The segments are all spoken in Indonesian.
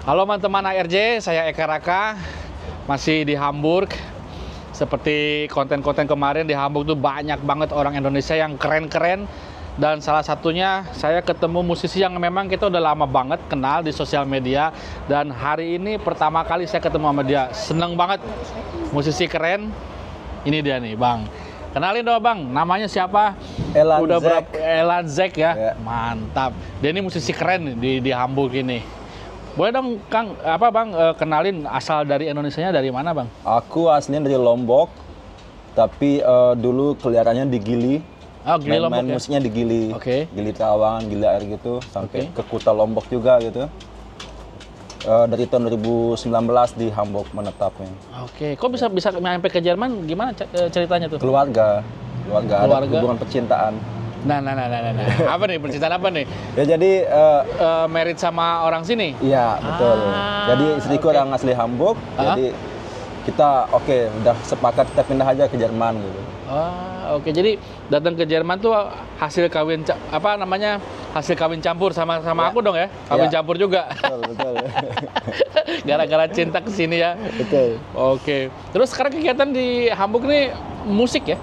Halo teman-teman ARJ, saya Eka Raka, masih di Hamburg. Seperti konten-konten kemarin di Hamburg tuh banyak banget orang Indonesia yang keren-keren. Dan salah satunya saya ketemu musisi yang memang kita udah lama banget kenal di sosial media. Dan hari ini pertama kali saya ketemu sama dia, seneng banget. Musisi keren, ini dia nih Bang. Kenalin dong Bang, namanya siapa? Elan Udah Zek. berapa? Elan Zek ya? Ya. Mantap. Dia ini musisi keren nih di Hamburg ini. Boleh dong Kang, Bang, kenalin asal dari Indonesianya dari mana Bang? Aku aslinya dari Lombok, tapi dulu kelihatannya di Gili. Oh, Gili Lombok Main ya? musiknya di Gili. Oke. Gili Trawangan, Gili Air gitu, sampai Oke. ke Kuta Lombok juga gitu. Dari tahun 2019 di Hamburg menetapnya. Oke, kok bisa sampai ke Jerman? Gimana ceritanya tuh? Keluarga, ada Keluarga. hubungan percintaan. Nah. Apa nih percintaan apa nih? Ya jadi, Married sama orang sini? iya betul. Jadi istriku oke. orang asli Hamburg, jadi kita udah sepakat kita pindah aja ke Jerman gitu. Oke. Jadi datang ke Jerman tuh hasil kawin hasil kawin campur sama Ya. aku dong ya? Kawin Ya. campur juga. Betul. Gara-gara cinta ke sini ya. Betul. Oke. Terus sekarang kegiatan di Hamburg nih musik ya?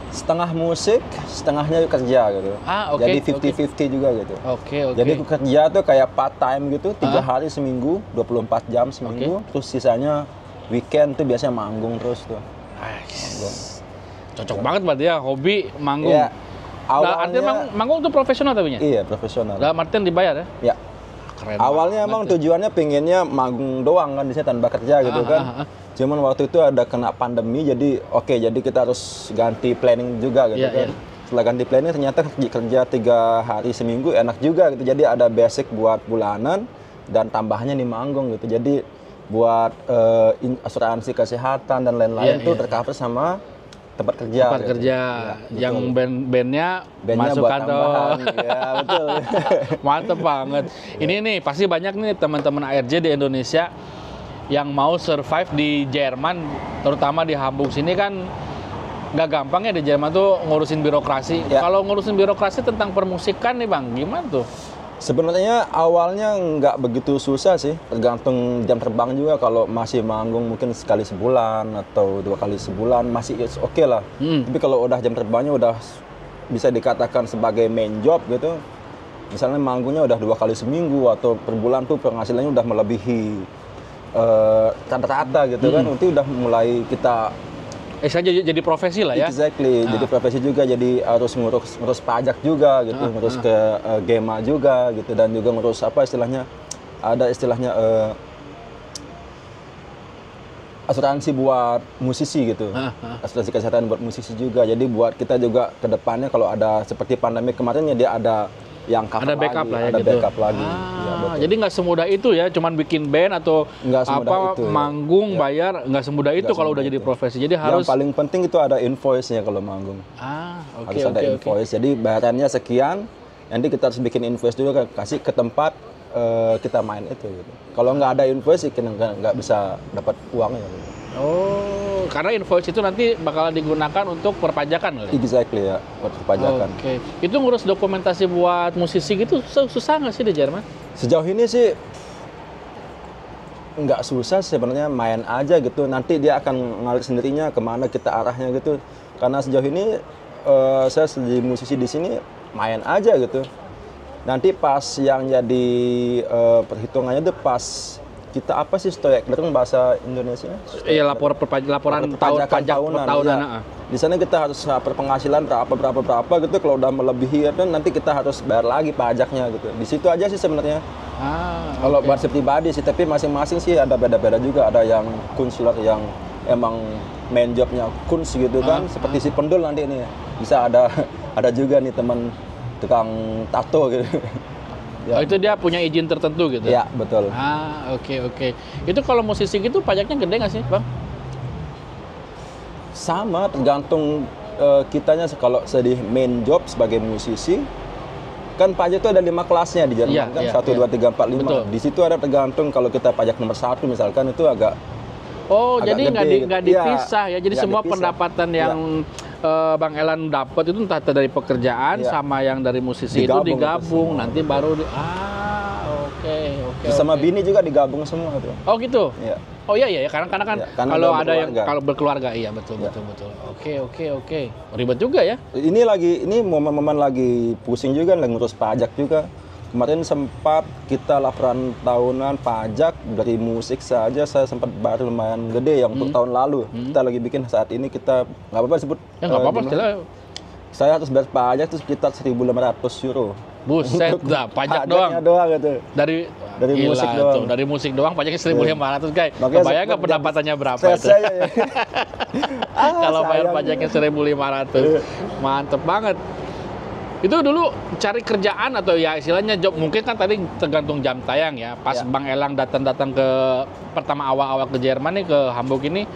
Setengah musik, setengahnya kerja gitu. Oke. Jadi 50-50 juga gitu. Oke. Jadi aku kerja tuh kayak part time gitu, 3 hari seminggu, 24 jam seminggu. Terus sisanya weekend tuh biasanya manggung terus tuh. Cocok banget berarti ya, hobi manggung. Iya. Artinya manggung tuh profesional tapinya? Iya, profesional. Dalam artian dibayar ya? Ya. Keren Awalnya banget emang ya. tujuannya pengennya manggung doang kan di sini tanpa kerja gitu kan. Cuman waktu itu ada kena pandemi jadi jadi kita harus ganti planning juga gitu Iya, kan. iya. Setelah ganti planning ternyata kerja 3 hari seminggu enak juga gitu. Jadi ada basic buat bulanan dan tambahnya nih manggung gitu. Jadi buat asuransi kesehatan dan lain-lain Iya, tuh iya. tercover sama tempat kerja. Tempat gitu. kerja Ya, yang betul. bandnya Bandnya masuk buat kantor. tambahan. Ya, betul. Mantep banget. Ini nih pasti banyak nih teman-teman ARJ di Indonesia yang mau survive di Jerman, terutama di Hamburg sini kan nggak gampang ya di Jerman tuh ngurusin birokrasi. Ya. Kalau ngurusin birokrasi tentang permusikan nih Bang, gimana tuh? Sebenarnya awalnya nggak begitu susah sih, tergantung jam terbang juga. Kalau masih manggung mungkin sekali sebulan atau 2 kali sebulan masih oke lah. Tapi kalau udah jam terbangnya udah bisa dikatakan sebagai main job gitu, misalnya manggungnya udah 2 kali seminggu atau per bulan tuh penghasilannya udah melebihi rata-rata gitu kan, nanti udah mulai kita Saya jadi profesi lah ya. exactly, jadi profesi juga, jadi harus ngurus pajak juga gitu, ngurus ke GEMA juga gitu, dan juga ngurus istilahnya asuransi buat musisi gitu, asuransi kesehatan buat musisi juga. Jadi buat kita juga ke depannya kalau ada seperti pandemi kemarin ya dia ada yang cover Ada backup lagi, lah ya ada gitu. backup lagi. Ya, betul. Jadi nggak semudah itu ya, cuman bikin band atau Nggak semudah itu, ya. manggung bayar, nggak semudah itu kalau udah semudah jadi itu. profesi. Jadi Yang harus paling penting itu ada invoice-nya kalau manggung. Oke. Harus ada invoice. Jadi bayarannya sekian, nanti kita harus bikin invoice dulu kasih ke tempat kita main itu gitu. Kalau nggak ada invoice kita nggak bisa dapat uangnya gitu. Oh, karena invoice itu nanti bakal digunakan untuk perpajakan kali? Exactly ya, buat perpajakan. Oke. Itu ngurus dokumentasi buat musisi gitu susah nggak sih di Jerman? Sejauh ini sih nggak susah sebenarnya, main aja gitu. Nanti dia akan ngalir sendirinya kemana kita arahnya gitu. Karena sejauh ini saya sebagai musisi di sini main aja gitu. Nanti pas yang jadi perhitungannya tuh pas kita apa sih stoek itu bahasa Indonesia? Iya, laporan tahun pajak tahunan. Iya. Di sana kita harus penghasilan berapa gitu. Kalau udah melebihi itu nanti kita harus bayar lagi pajaknya gitu. Di situ aja sih sebenarnya. Kalau buat saya pribadi sih, tapi masing-masing sih ada beda-beda juga. Ada yang kunstler yang emang main jobnya kunst gitu kan, seperti si Pendul nanti ini bisa ada juga nih teman tukang tato gitu. Oh, itu dia punya izin tertentu gitu? Ya, betul. Oke. Itu kalau musisi gitu pajaknya gede nggak sih, Bang? Sama, tergantung kitanya. Kalau sedih main job sebagai musisi, kan pajak itu ada 5 kelasnya di Jerman kan, 1, 2, 3, 4, 5. Betul. Di situ ada tergantung, kalau kita pajak nomor 1 misalkan itu agak Jadi nggak gede, gitu. dipisah ya? Jadi Nggak semua dipisah. pendapatan yang Bang Elan dapat itu entah dari pekerjaan sama yang dari musisi itu digabung semua. nanti baru Oke. Sama bini juga digabung semua tuh. Oh gitu. Iya. Oh iya karena kan Ya, karena kalau udah ada yang berkeluarga. kalau berkeluarga iya betul. Oke. Ribet juga ya. Ini momen-momen lagi pusing juga, lagi ngurus pajak juga. Kemarin sempat kita laporan tahunan pajak dari musik saja saya sempat bayar lumayan gede yang untuk tahun lalu. Kita lagi bikin saat ini kita nggak apa-apa sebut. Ya nggak apa-apa, gimana? setelah Saya harus bayar pajak itu sekitar 1.500 euro. buset dah pajak doang. Pajaknya doang gitu. Dari gila musik doang. tuh, dari musik doang pajaknya 1.500 guys. Makanya Kebayang nggak sempat pendapatannya berapa Saya, itu? saya, ya. Kalau bayar sayang. pajaknya 1.500, mantep banget. Itu dulu cari kerjaan atau ya istilahnya job, mungkin kan tadi tergantung jam tayang ya. Pas Ya. Bang Elang datang ke pertama awal-awal ke Jerman nih, ke Hamburg ini,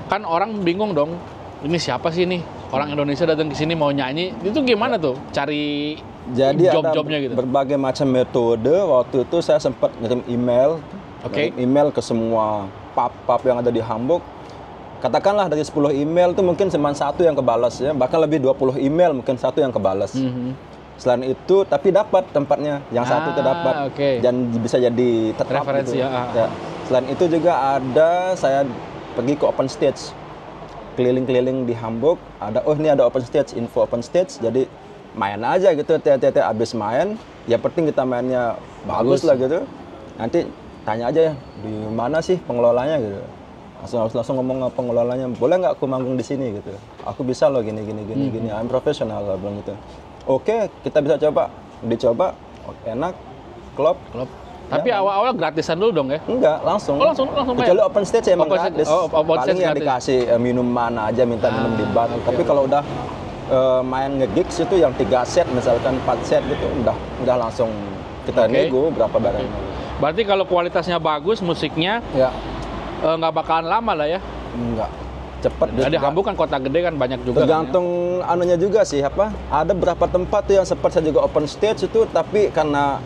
kan orang bingung dong. Ini siapa sih nih? Orang Indonesia datang ke sini mau nyanyi. Itu gimana tuh cari Jadi job-jobnya ada gitu? berbagai macam metode. Waktu itu saya sempat ngirim email, Oke. ngirim email ke semua pub-pub yang ada di Hamburg. Katakanlah dari 10 email itu mungkin cuma 1 yang kebalas ya, bahkan lebih 20 email mungkin 1 yang kebalas. Selain itu, tapi dapat tempatnya, yang satu itu dapat, oke. dan bisa jadi tetap Referensi, gitu. ya. Selain itu juga ada saya pergi ke open stage, keliling-keliling di Hamburg. Ini ada open stage, info open stage, jadi main aja gitu, tiap-tiap abis main, ya penting kita mainnya bagus lah gitu. Nanti tanya aja di mana sih pengelolanya gitu. Langsung ngomong ke pengelolanya, boleh nggak aku manggung di sini gitu. Aku bisa loh gini, I'm profesional lah bilang gitu. Oke, kita bisa coba. Dicoba, enak, klop. Tapi Ya, awal-awal gratisan dulu dong ya? Enggak, langsung. Oh, langsung Kecuali bayar? open stage emang Open stage- gratis. open Paling stage yang gratis. dikasih minuman aja, minta minum di bar. oke, Tapi kalau udah main nge-gigs itu yang 3 set, misalkan 4 set gitu, udah langsung kita Oke. nego berapa barangnya. Berarti kalau kualitasnya bagus, musiknya Ya, nggak bakalan lama lah ya? enggak. Cepet. Di Hamburg kan kota gede kan banyak juga. Tergantung anunya juga sih, ada beberapa tempat tuh yang sempat saya juga open stage itu, tapi karena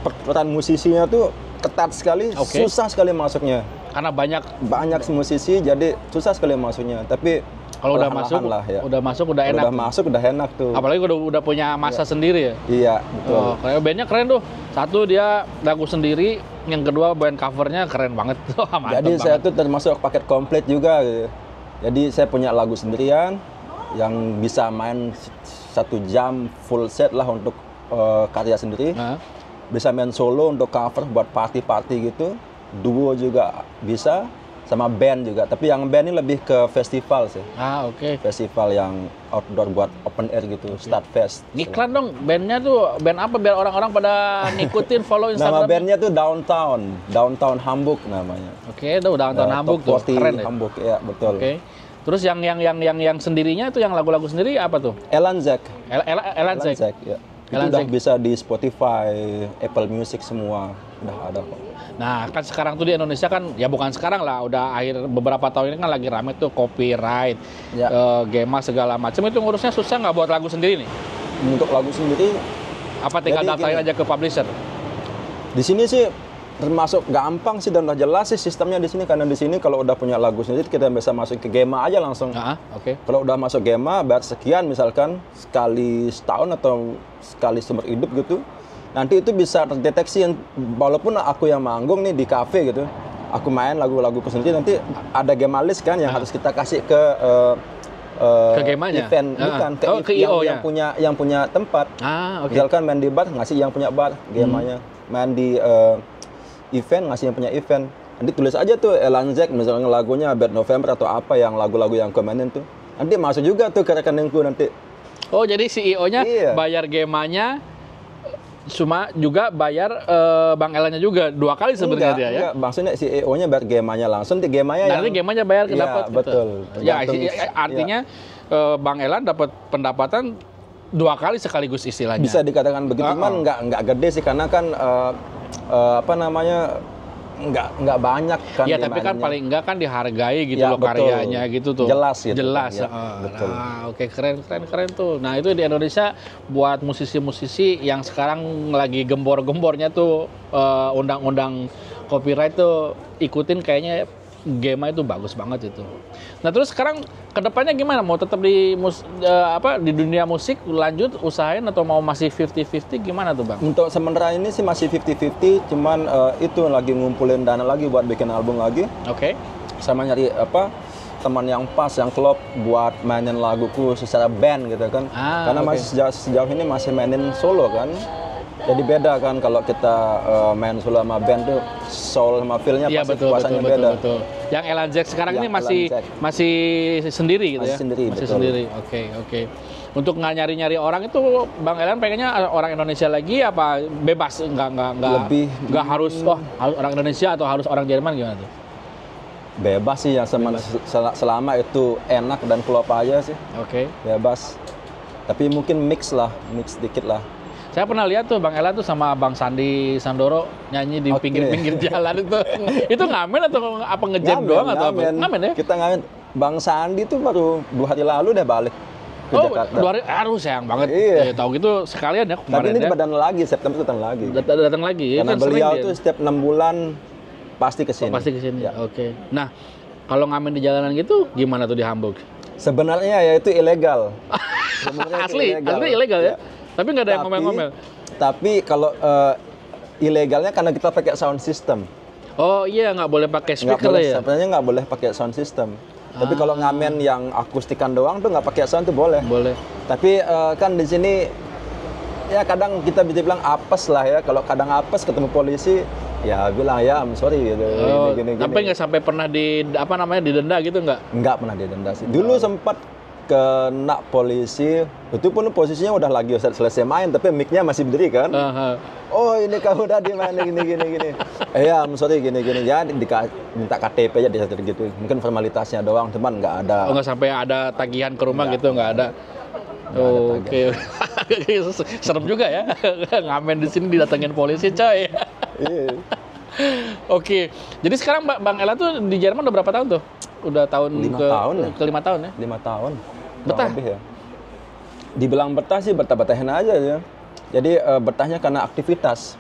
peran musisinya tuh ketat sekali, Oke. susah sekali masuknya. Karena banyak Banyak musisi, jadi susah sekali masuknya. Tapi kalau udah perlahan-lahan masuk, lah, ya. udah masuk udah Kalau enak. udah masuk udah enak tuh. Apalagi udah punya masa sendiri ya. Iya, betul. Oh, kayak bandnya keren tuh. Satu dia lagu sendiri, yang kedua band covernya keren banget. Mantap Jadi saya banget. tuh termasuk paket komplit juga gitu. Jadi saya punya lagu sendirian yang bisa main 1 jam full set lah untuk karya sendiri. Nah, Bisa main solo untuk cover buat party-party gitu. Duo juga bisa, sama band juga. Tapi yang band ini lebih ke festival sih. oke. Festival yang outdoor buat open air gitu, Start Fest. Iklan dong, bandnya tuh band apa biar orang-orang pada ngikutin follow Nama Instagram. bandnya tuh Downtown Hamburg namanya. Oke, itu udah nonton Hamburg tuh, Top 40 keren ya. Hamburg, ya betul. Oke. Terus yang sendirinya itu yang lagu-lagu sendiri apa tuh? Elanzek. Elanzek. Ya. Itu Elanzek. udah bisa di Spotify, Apple Music semua udah ada kok. Nah, kan sekarang tuh di Indonesia kan, ya bukan sekarang lah, udah akhir beberapa tahun ini kan lagi rame tuh copyright, Ya. Gema segala macam. Itu ngurusnya susah nggak buat lagu sendiri nih? Untuk lagu sendiri Apa tinggal Jadi daftarin gini. aja ke publisher? di sini sih termasuk gampang sih dan udah jelas sih sistemnya di sini, karena di sini kalau udah punya lagu sendiri kita bisa masuk ke Gema aja langsung. Oke. Kalau udah masuk Gema, bayar sekian misalkan sekali setahun atau sekali seumur hidup gitu. Nanti itu bisa terdeteksi, walaupun aku yang manggung nih di kafe gitu, aku main lagu-laguku sendiri, nanti ada Gema list kan yang harus kita kasih ke Ke Gemanya? event, bukan Ke IO ya? yang punya tempat. Oke. Misalkan main di bar, ngasih yang punya bar, Gemanya. Main di event, ngasih yang punya event. Nanti tulis aja tuh Elanzek, misalnya lagunya Bad November atau apa yang lagu-lagu yang komenin tuh. Nanti masuk juga tuh ke rekeningku nanti. Oh, jadi CEO-nya Iya. bayar Gemanya, cuma juga bayar Bang Elannya juga 2 kali sebenarnya dia ya. Enggak, maksudnya si EO-nya bayar Gemanya langsung, nanti Gemanya Nanti Gemanya bayar ke Iya, dapat. gitu. betul. Ya, Tergantung- artinya Bang Elan dapat pendapatan 2 kali sekaligus istilahnya. bisa dikatakan begitu, cuman nggak gede sih, karena kan apa namanya, nggak banyak kan. Ya, tapi kan demandnya. paling enggak kan dihargai gitu Ya, loh betul. karyanya gitu tuh. Jelas gitu. Jelas. Ya, betul. Oke, keren tuh. Nah, itu di Indonesia buat musisi-musisi yang sekarang lagi gembor-gembornya tuh undang-undang copyright tuh ikutin kayaknya Gema itu bagus banget itu. Nah terus sekarang kedepannya gimana? Mau tetap di di dunia musik lanjut usahain atau mau masih 50-50 gimana tuh Bang? Untuk sementara ini sih masih 50-50, cuman itu lagi ngumpulin dana lagi buat bikin album lagi. Oke. Sama nyari teman yang pas, yang klop buat mainin laguku secara band gitu kan. Karena masih sejauh ini masih mainin solo kan. Jadi beda kan kalau kita main solo sama band tuh soul sama feel-nya pasti kuasanya beda. Betul. Yang Elan Jack sekarang ini masih sendiri gitu ya? Masih sendiri. Oke. Untuk nggak nyari-nyari orang itu Bang Elan pengennya orang Indonesia lagi apa bebas? Nggak harus orang Indonesia atau harus orang Jerman gimana tuh? Bebas sih ya, selama itu enak dan klop aja sih. Oke. Bebas. Tapi mungkin mix dikit lah. Saya pernah lihat tuh Bang Elan tuh sama Bang Sandi Sandoro nyanyi di pinggir-pinggir jalan itu. Itu ngamen atau apa ngejam doang atau apa? Ngamen ya? Kita ngamen. Bang Sandi tuh baru 2 hari lalu udah balik ke Jakarta. 2 hari, sayang banget. Iya. Tahu gitu sekalian ya kemarin. Tapi ini datang lagi, September datang lagi. Datang lagi. Karena beliau tuh setiap 6 bulan pasti kesini. Pasti kesini. Ya. Oke. Nah, kalau ngamen di jalanan gitu gimana tuh di Hamburg? Sebenarnya ya itu ilegal. Asli ilegal ya? Tapi nggak ada yang ngomel-ngomel. Tapi kalau ilegalnya karena kita pakai sound system. Oh iya, nggak boleh pakai speaker ya? Sebenarnya nggak boleh pakai sound system. Tapi kalau ngamen yang akustikan doang tuh nggak pakai sound tuh boleh. Boleh. Tapi kan di sini ya kadang kita bisa bilang apes lah ya. Kalau kadang apes ketemu polisi, ya bilang ya I'm sorry gitu. Gini. Tapi nggak sampai pernah didenda gitu nggak? Nggak pernah didenda sih. Dulu sempat kena polisi, itu pun posisinya udah lagi selesai main, tapi mic-nya masih berdiri kan. Oh ini kamu udah di mana gini. Ya I'm sorry gini. Ya minta KTP aja gitu. Mungkin formalitasnya doang, teman nggak ada. Oh nggak sampai ada tagihan ke rumah gitu, nggak ada. Oke. Serem juga ya. Ngamen di sini didatengin polisi coy. Iya. Oke. Jadi sekarang Bang Ela tuh di Jerman udah berapa tahun tuh? Udah tahun 5 tahun ya? Ke 5 tahun ya? 5 tahun. Betah? Lebih ya. Dibilang betah sih betah-betahin aja ya. Jadi betahnya karena aktivitas.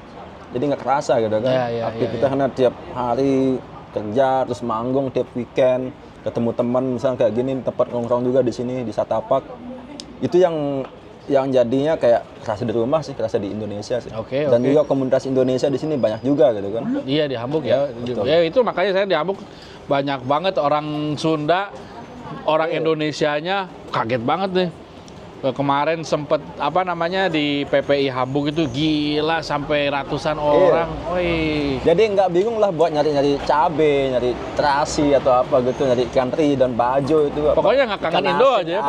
Jadi nggak kerasa gitu kan. Aktivitas karena tiap hari kerja, terus manggung tiap weekend, ketemu teman misalnya kayak gini, tempat nongkrong juga di sini di Satapak. Itu yang jadinya kayak kerasa di rumah sih, kerasa di Indonesia sih. Dan juga komunitas Indonesia di sini banyak juga gitu kan. Iya di Hamburg ya. Ya itu makanya saya di Hamburg banyak banget orang Sunda, orang Indonesianya kaget banget nih. Kemarin sempet di PPI Hamburg itu gila sampai ratusan orang. Jadi nggak bingung lah buat nyari cabe, nyari terasi atau apa gitu, nyari ikan teri dan bajo itu. Pokoknya nggak kangen Indo aja ya.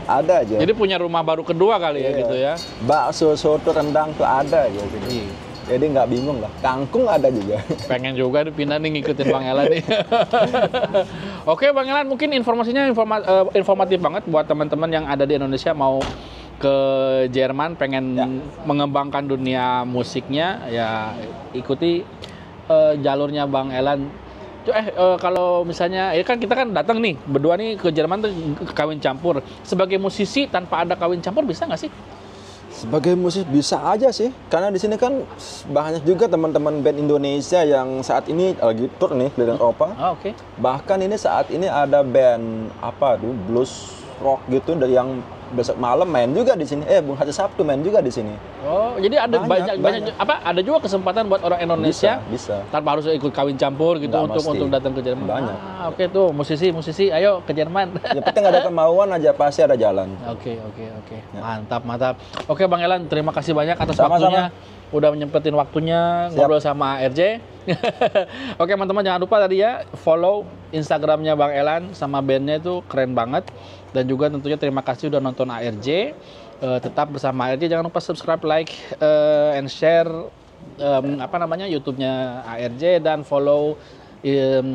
Ada aja. Jadi punya rumah baru kedua kali ya gitu ya. Bakso, soto, rendang tuh ada aja gitu. Jadi nggak bingung lah. Kangkung ada juga. Pengen juga pindah nih ngikutin Bang Elan nih. Oke Bang Elan, mungkin informasinya informatif banget buat teman-teman yang ada di Indonesia mau ke Jerman pengen mengembangkan dunia musiknya ya ikuti jalurnya Bang Elan. Kalau misalnya kan kita kan datang nih berdua nih ke Jerman tuh kawin campur. Sebagai musisi tanpa ada kawin campur bisa nggak sih? Sebagai musisi bisa aja sih, karena di sini kan banyak juga teman-teman band Indonesia yang saat ini lagi tour nih keliling Eropa. Bahkan ini saat ini ada band blues rock gitu dari yang besok malam main juga di sini. Hari Sabtu main juga di sini. Oh, jadi ada banyak ada juga kesempatan buat orang Indonesia bisa. Tanpa harus ikut kawin campur gitu untuk datang ke Jerman. Banyak. Oke tuh musisi ayo ke Jerman. Ya penting ada kemauan aja pasti ada jalan. Oke. Ya. Mantap. Oke Bang Elan, terima kasih banyak atas waktunya. Udah nyempetin waktunya ngobrol sama ARJ. Oke teman-teman, jangan lupa tadi ya follow Instagramnya Bang Elan sama bandnya itu keren banget. Dan juga tentunya terima kasih udah nonton ARJ. Tetap bersama ARJ, jangan lupa subscribe, like, and share YouTube-nya ARJ dan follow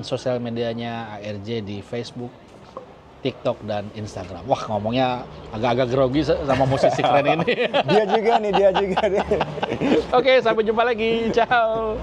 sosial medianya ARJ di Facebook, TikTok dan Instagram. Wah, ngomongnya agak-agak grogi sama musisi keren ini. Dia juga nih. Oke, sampai jumpa lagi. Ciao.